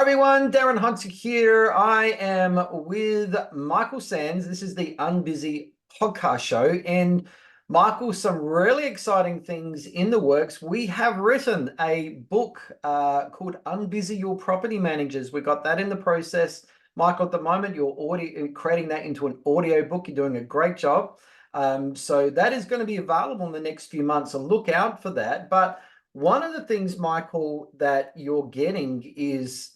Everyone, Darren Hunter here. I am with Michael Sands. This is the Unbusy podcast show. And Michael, some really exciting things in the works. We have written a book called Unbusy Your Property Managers. We got that in the process. Michael, at the moment, you're creating that into an audio book. You're doing a great job. So that is going to be available in the next few months. So look out for that. But one of the things, Michael, that you're getting is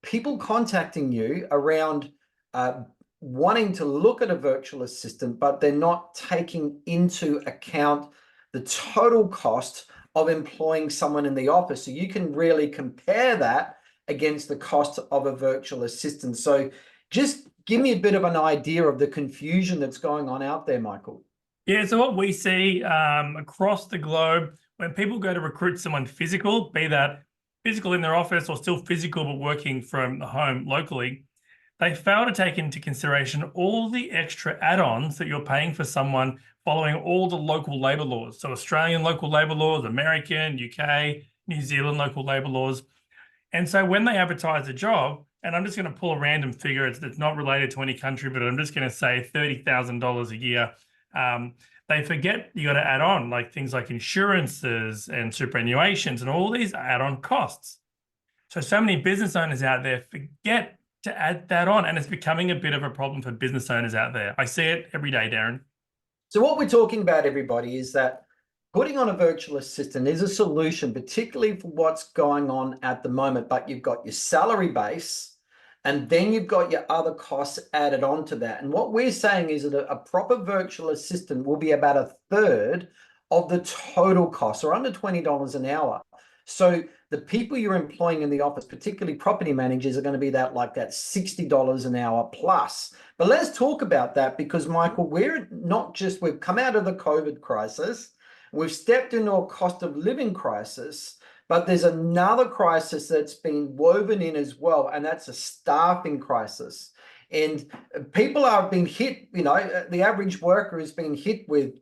people contacting you around wanting to look at a virtual assistant, but they're not taking into account the total cost of employing someone in the office. So you can really compare that against the cost of a virtual assistant. So just give me a bit of an idea of the confusion that's going on out there, Michael. Yeah, so what we see across the globe, when people go to recruit someone physical, be that physical in their office or still physical but working from home locally, they fail to take into consideration all the extra add-ons that you're paying for someone following all the local labour laws. So Australian local labour laws, American, UK, New Zealand local labour laws. And so when they advertise a job, and I'm just going to pull a random figure, it's not related to any country, but I'm just going to say $30,000 a year. They forget you got to add on like things like insurances and superannuations and all these add-on costs. So many business owners out there forget to add that on, and it's becoming a bit of a problem for business owners out there. I see it every day, Darren. So what we're talking about, everybody, is that putting on a virtual assistant is a solution, particularly for what's going on at the moment. But you've got your salary base, and then you've got your other costs added on to that. And what we're saying is that a proper virtual assistant will be about a third of the total cost, or under $20 an hour. So the people you're employing in the office, particularly property managers, are going to be that $60 an hour plus. But let's talk about that because, Michael, we've come out of the COVID crisis, we've stepped into a cost of living crisis, but there's another crisis that's been woven in as well, and that's a staffing crisis. And people are being hit, the average worker has been hit with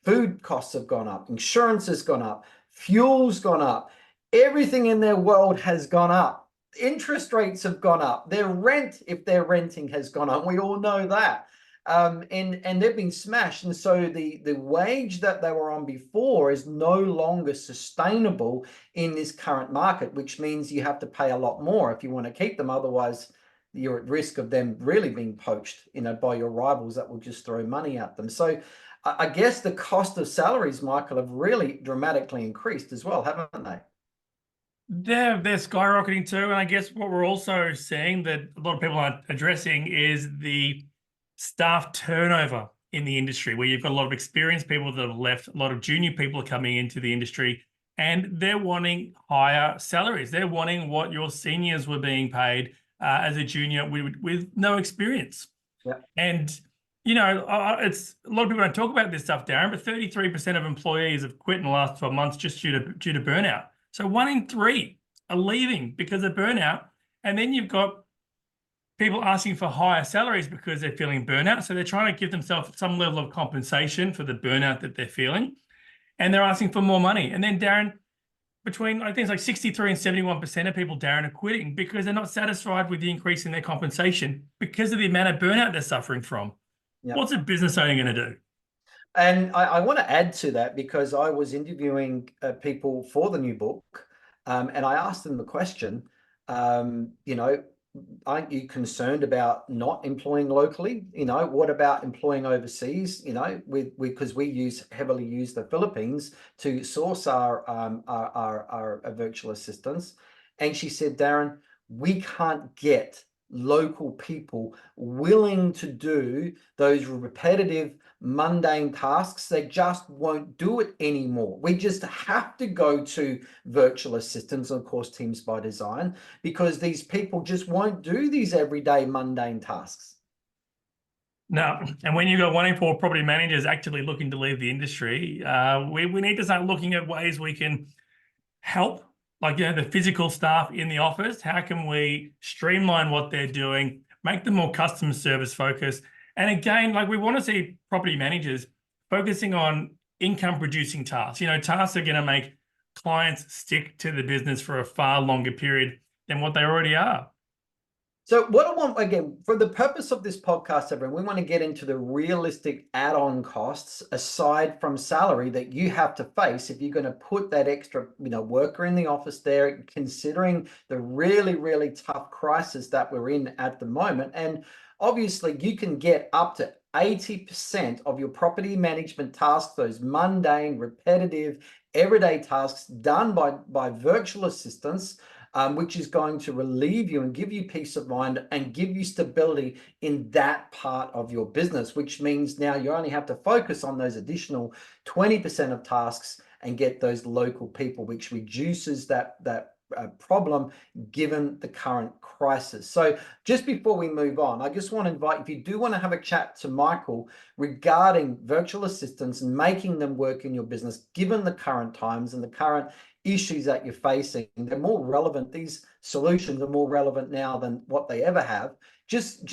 food costs have gone up, insurance has gone up, fuel's gone up, everything in their world has gone up. Interest rates have gone up. Their rent, if they're renting, has gone up. We all know that. And they've been smashed. And so the wage that they were on before is no longer sustainable in this current market, which means you have to pay a lot more if you want to keep them. Otherwise, you're at risk of them really being poached, by your rivals that will just throw money at them. So I guess the cost of salaries, Michael, have really dramatically increased as well, haven't they? They're skyrocketing too. And I guess what we're also seeing that a lot of people aren't addressing is the staff turnover in the industry, where you've got a lot of experienced people that have left, a lot of junior people are coming into the industry, and they're wanting higher salaries. They're wanting what your seniors were being paid as a junior with no experience. Yeah. And it's a lot of people don't talk about this stuff, Darren, but 33% of employees have quit in the last 12 months just due to burnout. So 1 in 3 are leaving because of burnout. And then you've got people asking for higher salaries because they're feeling burnout. So they're trying to give themselves some level of compensation for the burnout that they're feeling. And they're asking for more money. And then, Darren, between, I think it's like 63 and 71% of people, Darren, are quitting because they're not satisfied with the increase in their compensation because of the amount of burnout they're suffering from. Yep. What's a business owner going to do? And I want to add to that because I was interviewing people for the new book, and I asked them the question, aren't you concerned about not employing locally? What about employing overseas? Because we heavily use the Philippines to source our virtual assistants. And she said, Darren, we can't get local people willing to do those repetitive, mundane tasks. They just won't do it anymore. We just have to go to virtual assistants, and of course Teams by Design, because these people just won't do these everyday mundane tasks. No, and when you've got 1 in 4 property managers actively looking to leave the industry, we need to start looking at ways we can help, like the physical staff in the office. How can we streamline what they're doing, make them more customer service focused? And again, we want to see property managers focusing on income producing tasks. Tasks that are going to make clients stick to the business for a far longer period than what they already are. So what I want, again, for the purpose of this podcast, everyone, we want to get into the realistic add-on costs aside from salary that you have to face if you're going to put that extra, worker in the office there, considering the really, really tough crisis that we're in at the moment. And obviously you can get up to 80% of your property management tasks, those mundane, repetitive, everyday tasks done by virtual assistants, which is going to relieve you and give you peace of mind and give you stability in that part of your business, which means now you only have to focus on those additional 20% of tasks and get those local people, which reduces that problem given the current crisis. So just before we move on, I just want to invite, if you do want to have a chat to Michael regarding virtual assistants and making them work in your business, given the current times and the current issues that you're facing, they're more relevant. These solutions are more relevant now than what they ever have. Just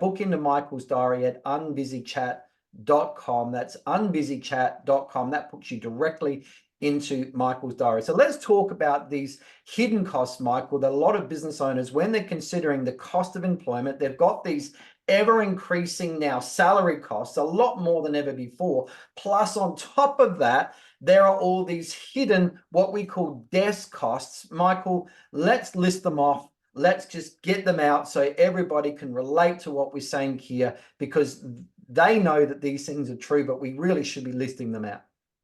book into Michael's diary at unbusychat.com. That's unbusychat.com. That puts you directly into Michael's diary. So let's talk about these hidden costs, Michael, that a lot of business owners, when they're considering the cost of employment, they've got these ever increasing now salary costs, a lot more than ever before. Plus, on top of that, there are all these hidden, what we call desk costs. Michael, let's list them off. Let's just get them out so everybody can relate to what we're saying here, because they know that these things are true, but we really should be listing them out.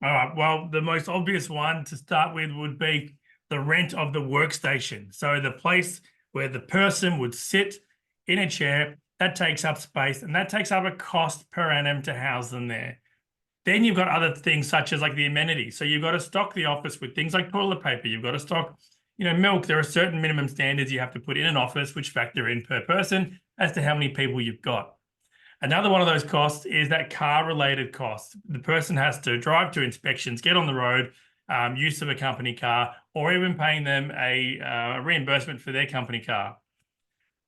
All right. Well, the most obvious one to start with would be the rent of the workstation. So the place where the person would sit in a chair, that takes up space, and that takes up a cost per annum to house them there. Then you've got other things such as like the amenities. So you've got to stock the office with things like toilet paper. You've got to stock, milk. There are certain minimum standards you have to put in an office, which factor in per person as to how many people you've got. Another one of those costs is that car-related cost. The person has to drive to inspections, get on the road, use of a company car, or even paying them a reimbursement for their company car.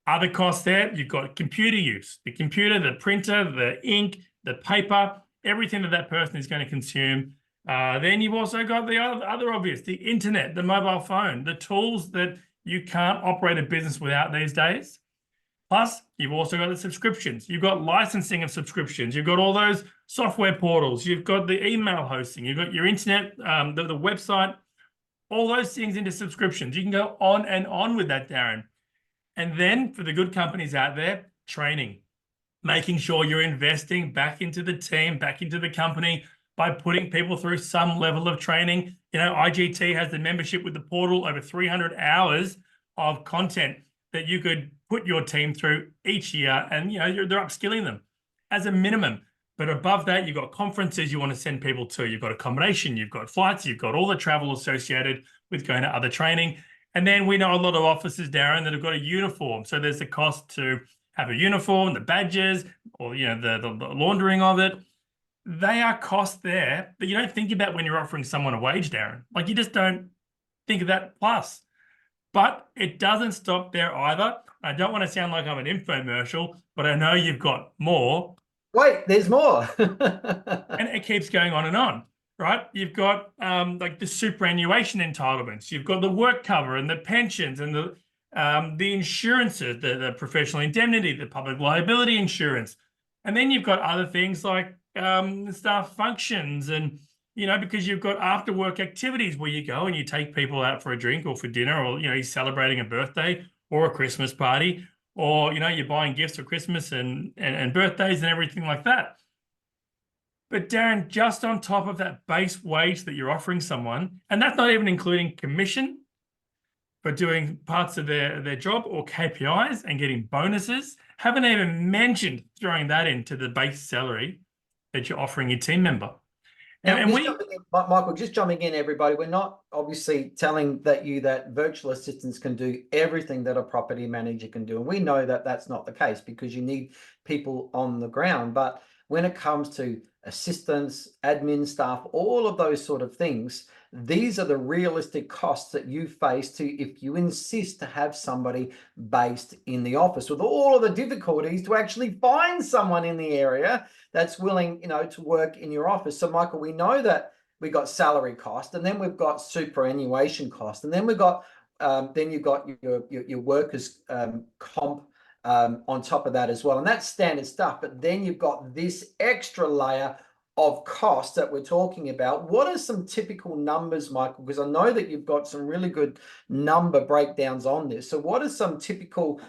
Other costs there, you've got computer use, the computer, the printer, the ink, the paper, everything that person is going to consume. Then you've also got the other obvious, the internet, the mobile phone, the tools that you can't operate a business without these days. Plus, you've also got the subscriptions. You've got licensing of subscriptions. You've got all those software portals. You've got the email hosting. You've got your internet, the website, all those things into subscriptions. You can go on and on with that, Darren. And then for the good companies out there, training, making sure you're investing back into the team, back into the company by putting people through some level of training. IGT has the membership with the portal, over 300 hours of content that you could put your team through each year, and they're upskilling them as a minimum. But above that, you've got conferences you want to send people to, you've got accommodation, you've got flights, you've got all the travel associated with going to other training. And then we know a lot of offices, Darren, that have got a uniform. So there's the cost to have a uniform, the badges, or the laundering of it. They are costs there, but you don't think about when you're offering someone a wage, Darren. Like, you just don't think of that plus. But it doesn't stop there either. I don't want to sound like I'm an infomercial, but I know you've got more. Wait, there's more. And it keeps going on and on, right? You've got like the superannuation entitlements. You've got the work cover and the pensions and the insurances, the professional indemnity, the public liability insurance. And then you've got other things like staff functions and, because you've got after work activities where you go and you take people out for a drink or for dinner, or, you're celebrating a birthday or a Christmas party, or, you're buying gifts for Christmas and birthdays and everything like that. But Darren, just on top of that base wage that you're offering someone, and that's not even including commission for doing parts of their job or KPIs and getting bonuses, haven't even mentioned throwing that into the base salary that you're offering your team member. Now, Michael, just jumping in, everybody, we're not obviously telling that virtual assistants can do everything that a property manager can do. And we know that that's not the case because you need people on the ground. But when it comes to assistants, admin staff, all of those sort of things, these are the realistic costs that you face if you insist to have somebody based in the office, with all of the difficulties to actually find someone in the area that's willing, to work in your office. So, Michael, we know that we've got salary cost, and then we've got superannuation cost, and then we've got then you've got your workers comp on top of that as well, and that's standard stuff. But then you've got this extra layer of costs that we're talking about. What are some typical numbers, Michael? Because I know that you've got some really good number breakdowns on this. So what are some typical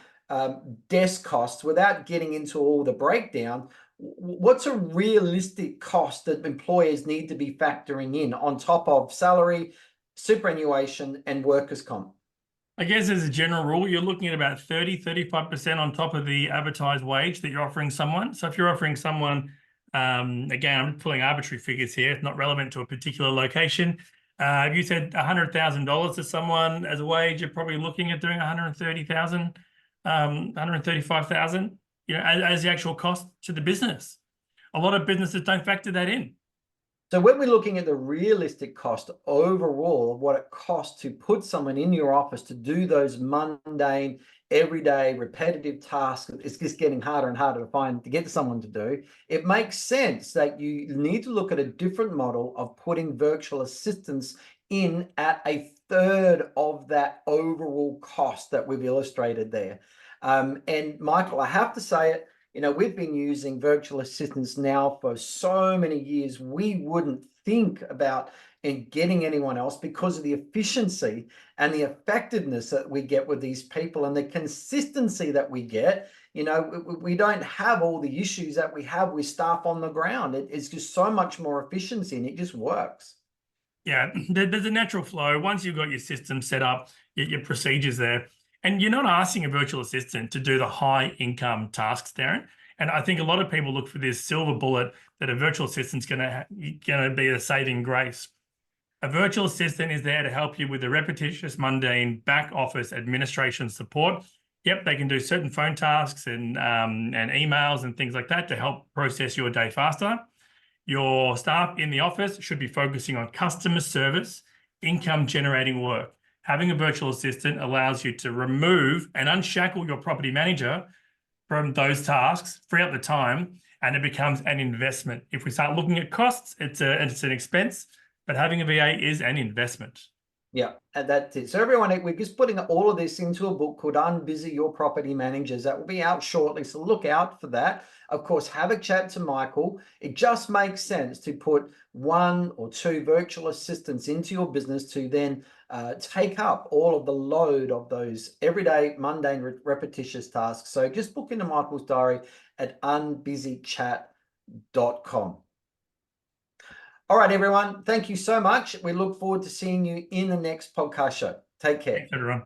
desk costs, without getting into all the breakdown? What's a realistic cost that employers need to be factoring in on top of salary, superannuation, and workers' comp? I guess as a general rule, you're looking at about 35% on top of the advertised wage that you're offering someone. So if you're offering someone, again, I'm pulling arbitrary figures here, it's not relevant to a particular location. If you said $100,000 to someone as a wage, you're probably looking at doing 130,000, 135,000, as the actual cost to the business. A lot of businesses don't factor that in. So when we're looking at the realistic cost overall of what it costs to put someone in your office to do those mundane, everyday, repetitive tasks, it's just getting harder and harder to get someone to do. It makes sense that you need to look at a different model of putting virtual assistants in at a third of that overall cost that we've illustrated there. And Michael, I have to say it, we've been using virtual assistants now for so many years. We wouldn't think about getting anyone else because of the efficiency and the effectiveness that we get with these people and the consistency that we get. We don't have all the issues that we have with staff on the ground. It's just so much more efficiency, and it just works. Yeah, there's a natural flow. Once you've got your system set up, your procedures there, and you're not asking a virtual assistant to do the high income tasks, Darren. And I think a lot of people look for this silver bullet that a virtual assistant's going to be a saving grace. A virtual assistant is there to help you with the repetitious, mundane back office administration support. Yep, they can do certain phone tasks and emails and things like that to help process your day faster. Your staff in the office should be focusing on customer service, income generating work. Having a virtual assistant allows you to remove and unshackle your property manager from those tasks, free up the time, and it becomes an investment. If we start looking at costs, it's an expense, but having a VA is an investment. Yeah, and that's it. So everyone, we're just putting all of this into a book called Unbusy Your Property Managers. That will be out shortly, so look out for that. Of course, have a chat to Michael. It just makes sense to put 1 or 2 virtual assistants into your business to then take up all of the load of those everyday, mundane, repetitious tasks. So just book into Michael's diary at unbusychat.com. All right, everyone. Thank you so much. We look forward to seeing you in the next podcast show. Take care. Thanks, everyone.